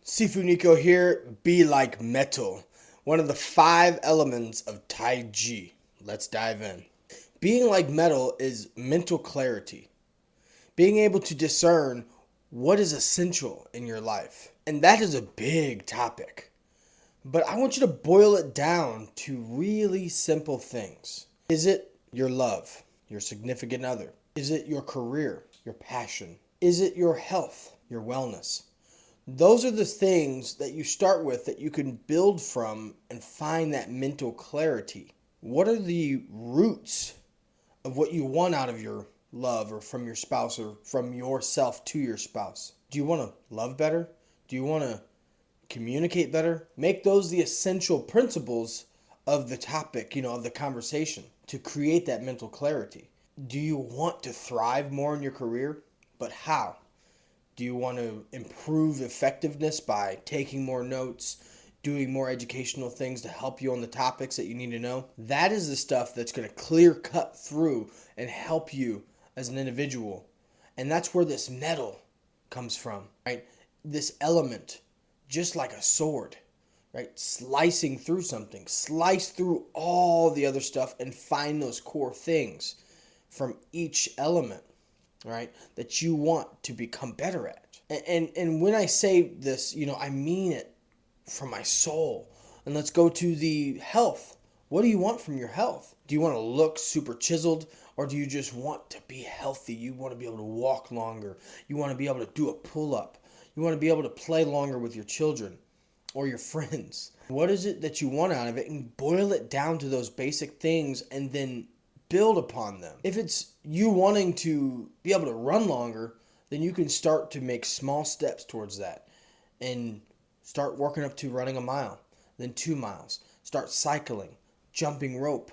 Sifu Nico here. Be like metal. One of the 5 elements of Taiji. Let's dive in. Being like metal is mental clarity. Being able to discern what is essential in your life. And that is a big topic. But I want you to boil it down to really simple things. Is it your love, your significant other? Is it your career, your passion? Is it your health, your wellness? Those are the things that you start with that you can build from and find that mental clarity. What are the roots of what you want out of your love or from your spouse or from yourself to your spouse? Do you want to love better? Do you want to communicate better? Make those the essential principles of the topic, of the conversation to create that mental clarity. Do you want to thrive more in your career? But how? Do you want to improve effectiveness by taking more notes, doing more educational things to help you on the topics that you need to know? That is the stuff that's going to clear cut through and help you as an individual. And that's where this metal comes from, right? This element, just like a sword, right? Slicing through something, slice through all the other stuff and find those core things from each element, right, that you want to become better at. And when I say this, I mean it from my soul. And let's go to the health. What do you want from your health? Do you want to look super chiseled, or do you just want to be healthy? You want to be able to walk longer. You want to be able to do a pull-up. You want to be able to play longer with your children or your friends. What is it that you want out of it? And boil it down to those basic things and then build upon them. If it's you wanting to be able to run longer, then you can start to make small steps towards that and start working up to running a mile, then 2 miles. Start cycling, jumping rope,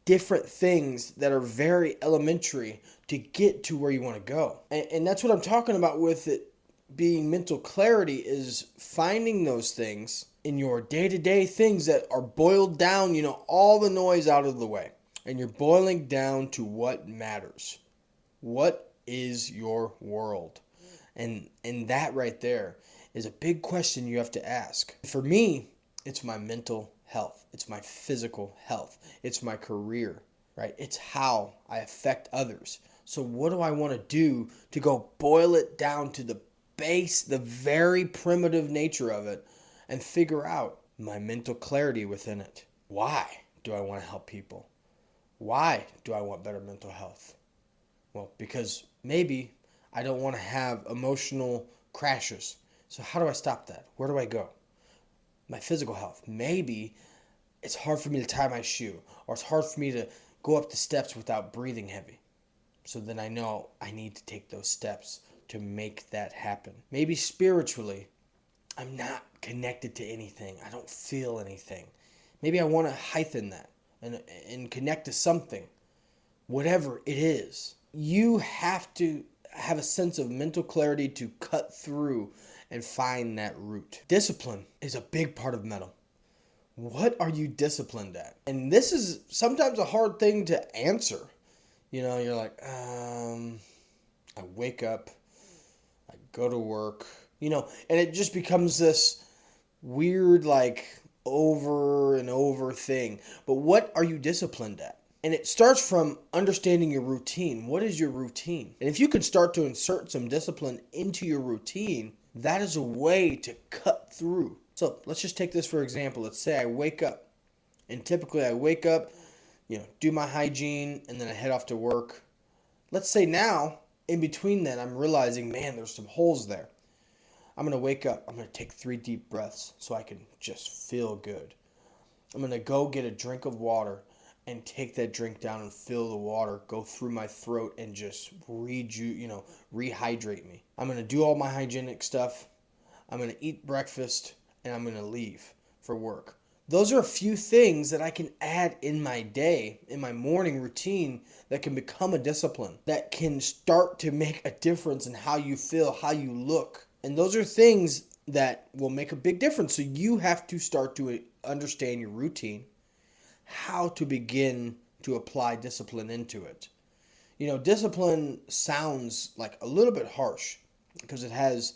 different things that are very elementary to get to where you want to go. And that's what I'm talking about with it being mental clarity, is finding those things in your day-to-day things that are boiled down, all the noise out of the way. And you're boiling down to what matters. What is your world? And that right there is a big question you have to ask. For me, it's my mental health. It's my physical health. It's my career, right? It's how I affect others. So what do I want to do to go boil it down to the base, the very primitive nature of it, and figure out my mental clarity within it? Why do I want to help people? Why do I want better mental health? Well, because maybe I don't want to have emotional crashes. So how do I stop that? Where do I go? My physical health. Maybe it's hard for me to tie my shoe, or it's hard for me to go up the steps without breathing heavy. So then I know I need to take those steps to make that happen. Maybe spiritually, I'm not connected to anything. I don't feel anything. Maybe I want to heighten that and connect to something, whatever it is. You have to have a sense of mental clarity to cut through and find that root. Discipline is a big part of metal. What are you disciplined at? And this is sometimes a hard thing to answer. You're like, I wake up, I go to work, and it just becomes this weird, over and over thing. But what are you disciplined at? And it starts from understanding your routine. What is your routine? And if you can start to insert some discipline into your routine, that is a way to cut through. So let's just take this for example. Let's say I wake up, and typically I wake up, do my hygiene, and then I head off to work. Let's say now, in between that, I'm realizing, man, there's some holes there. I'm going to wake up. I'm going to take 3 deep breaths so I can just feel good. I'm going to go get a drink of water and take that drink down and feel the water go through my throat and just rehydrate me. I'm going to do all my hygienic stuff. I'm going to eat breakfast, and I'm going to leave for work. Those are a few things that I can add in my day, in my morning routine, that can become a discipline, that can start to make a difference in how you feel, how you look. And those are things that will make a big difference. So you have to start to understand your routine, how to begin to apply discipline into it. Discipline sounds like a little bit harsh because it has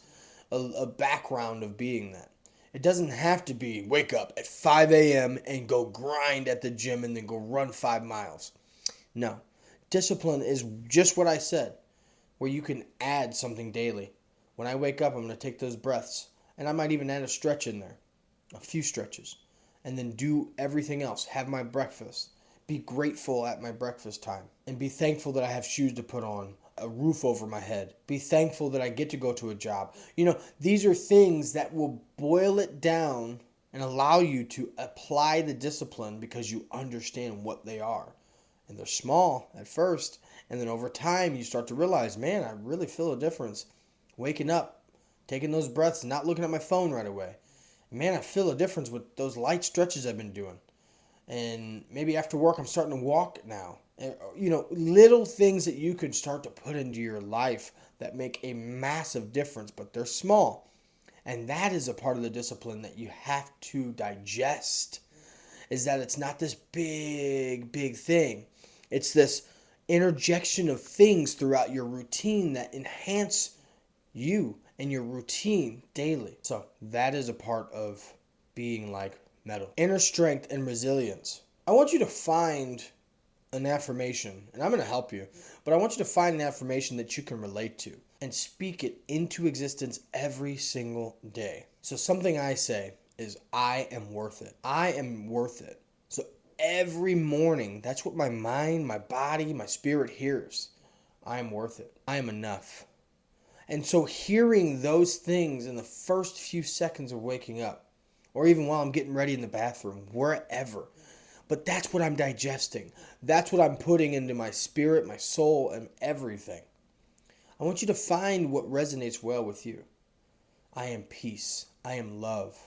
a background of being that. It doesn't have to be wake up at 5 a.m. and go grind at the gym and then go run 5 miles. No. Discipline is just what I said, where you can add something daily. When I wake up, I'm going to take those breaths, and I might even add a stretch in there, a few stretches, and then do everything else. Have my breakfast. Be grateful at my breakfast time, and be thankful that I have shoes to put on, a roof over my head. Be thankful that I get to go to a job. These are things that will boil it down and allow you to apply the discipline because you understand what they are. And they're small at first, and then over time you start to realize, man, I really feel a difference. Waking up, taking those breaths, not looking at my phone right away. Man, I feel a difference with those light stretches I've been doing. And maybe after work I'm starting to walk now. Little things that you can start to put into your life that make a massive difference, but they're small. And that is a part of the discipline that you have to digest, is that it's not this big, big thing. It's this interjection of things throughout your routine that enhance you and your routine daily. So that is a part of being like metal. Inner strength and resilience. I want you to find an affirmation, and I'm going to help you, but I want you to find an affirmation that you can relate to and speak it into existence every single day. So something I say is, I am worth it. I am worth it. So every morning, that's what my mind, my body, my spirit hears. I am worth it. I am enough. And so hearing those things in the first few seconds of waking up, or even while I'm getting ready in the bathroom, wherever, but that's what I'm digesting. That's what I'm putting into my spirit, my soul, and everything. I want you to find what resonates well with you. I am peace. I am love.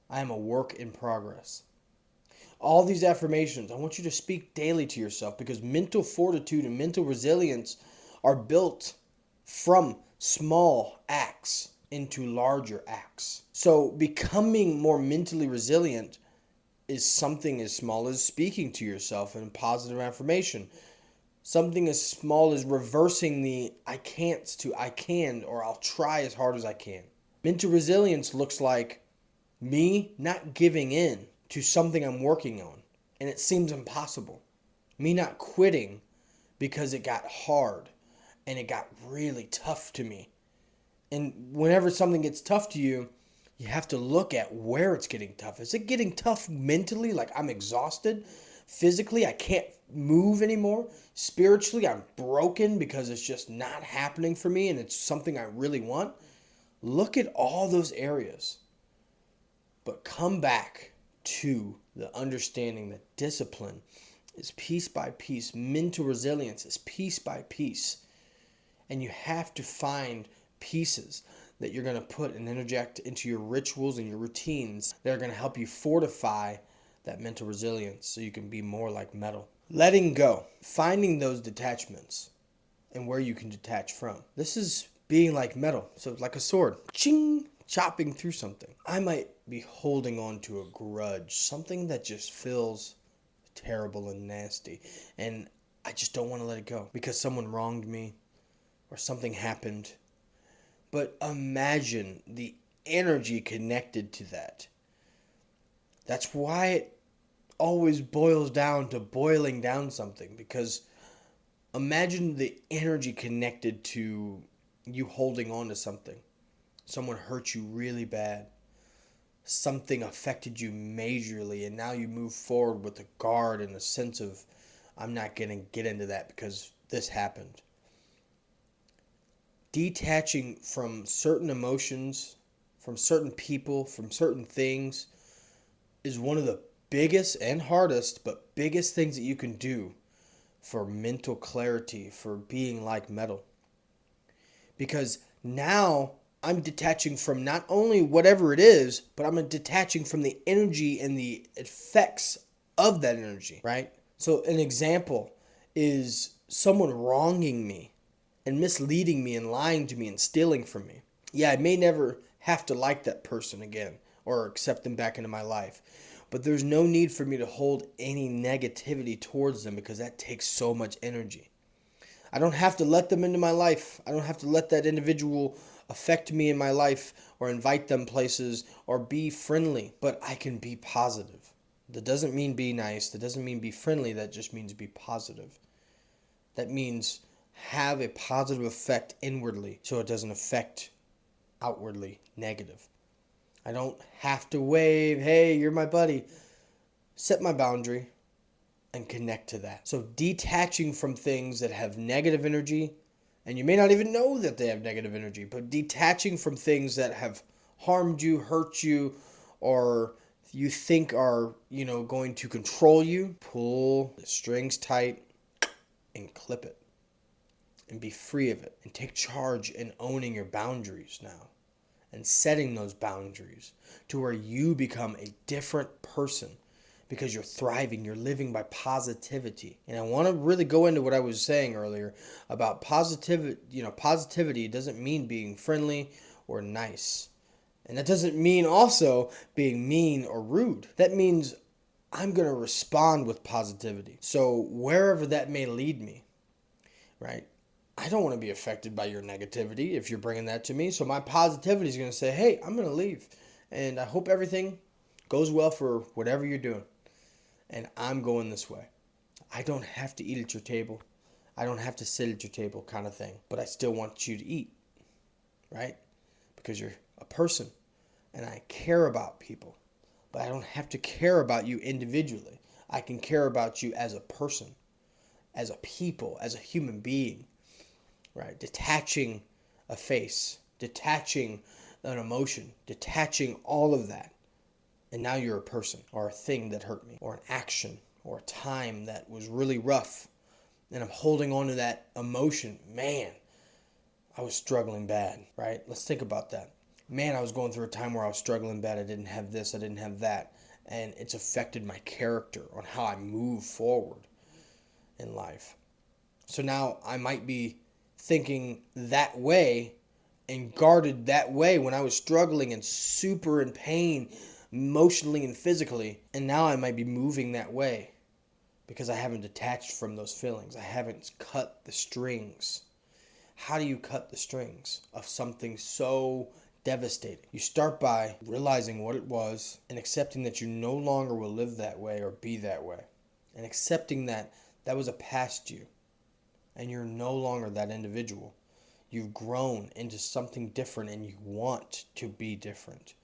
I am a work in progress. All these affirmations, I want you to speak daily to yourself, because mental fortitude and mental resilience are built from small acts into larger acts. So becoming more mentally resilient is something as small as speaking to yourself in positive affirmation. Something as small as reversing the I can't to I can, or I'll try as hard as I can. Mental resilience looks like me not giving in to something I'm working on and it seems impossible. Me not quitting because it got hard and it got really tough to me. And whenever something gets tough to you, you have to look at where it's getting tough. Is it getting tough mentally, like I'm exhausted? Physically, I can't move anymore? Spiritually, I'm broken because it's just not happening for me and it's something I really want? Look at all those areas. But come back to the understanding that discipline is piece by piece. Mental resilience is piece by piece. And you have to find pieces that you're going to put and interject into your rituals and your routines that are going to help you fortify that mental resilience so you can be more like metal. Letting go, finding those detachments and where you can detach from. This is being like metal, so like a sword, ching, chopping through something. I might be holding on to a grudge, something that just feels terrible and nasty, and I just don't want to let it go because someone wronged me or something happened. But imagine the energy connected to that. That's why it always boils down to boiling down something, because imagine the energy connected to you holding on to something. Someone hurt you really bad. Something affected you majorly, and now you move forward with a guard and a sense of, I'm not going to get into that because this happened. Detaching from certain emotions, from certain people, from certain things is one of the biggest and hardest, but biggest things that you can do for mental clarity, for being like metal. Because now I'm detaching from not only whatever it is, but I'm detaching from the energy and the effects of that energy, right? So an example is someone wronging me and misleading me and lying to me and stealing from me. Yeah, I may never have to like that person again or accept them back into my life. But there's no need for me to hold any negativity towards them because that takes so much energy. I don't have to let them into my life. I don't have to let that individual affect me in my life or invite them places or be friendly, but I can be positive. That doesn't mean be nice. That doesn't mean be friendly. That just means be positive. That means have a positive effect inwardly so it doesn't affect outwardly negative. I don't have to wave, hey, you're my buddy. Set my boundary and connect to that. So detaching from things that have negative energy, and you may not even know that they have negative energy, but detaching from things that have harmed you, hurt you, or you think are, going to control you, pull the strings tight and clip it and be free of it and take charge in owning your boundaries now and setting those boundaries to where you become a different person because you're thriving, you're living by positivity. And I want to really go into what I was saying earlier about positivity. Positivity doesn't mean being friendly or nice. And that doesn't mean also being mean or rude. That means I'm going to respond with positivity. So wherever that may lead me, right? I don't want to be affected by your negativity if you're bringing that to me. So my positivity is going to say, hey, I'm going to leave. And I hope everything goes well for whatever you're doing. And I'm going this way. I don't have to eat at your table. I don't have to sit at your table kind of thing. But I still want you to eat, right? Because you're a person. And I care about people. But I don't have to care about you individually. I can care about you as a person, as a people, as a human being. Right? Detaching a face, detaching an emotion, detaching all of that. And now you're a person or a thing that hurt me or an action or a time that was really rough. And I'm holding on to that emotion. Man, I was struggling bad, right? Let's think about that. Man, I was going through a time where I was struggling bad. I didn't have this, I didn't have that. And it's affected my character on how I move forward in life. So now I might be thinking that way and guarded that way when I was struggling and super in pain emotionally and physically. And now I might be moving that way because I haven't detached from those feelings. I haven't cut the strings. How do you cut the strings of something so devastating? You start by realizing what it was and accepting that you no longer will live that way or be that way. And accepting that that was a past you. And you're no longer that individual. You've grown into something different and you want to be different.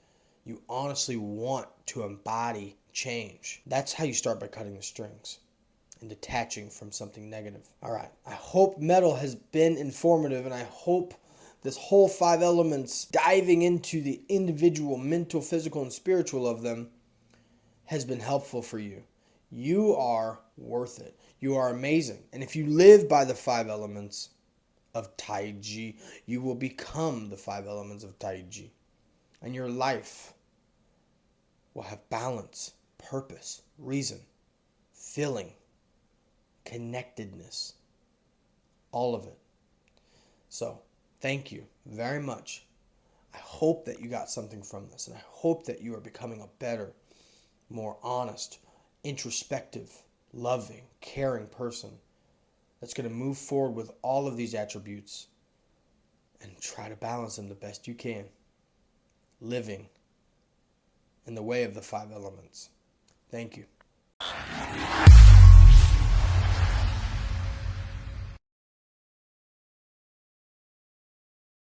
You honestly want to embody change. That's how you start by cutting the strings and detaching from something negative. All right. I hope metal has been informative, and I hope this whole 5 elements, diving into the individual mental, physical, and spiritual of them, has been helpful for you. You are worth it. You are amazing. And if you live by the 5 elements of Taiji, you will become the 5 elements of Taiji. And your life will have balance, purpose, reason, feeling, connectedness, all of it. So, thank you very much. I hope that you got something from this, and I hope that you are becoming a better, more honest, introspective, loving, caring person that's going to move forward with all of these attributes and try to balance them the best you can, living in the way of the 5 elements. Thank you.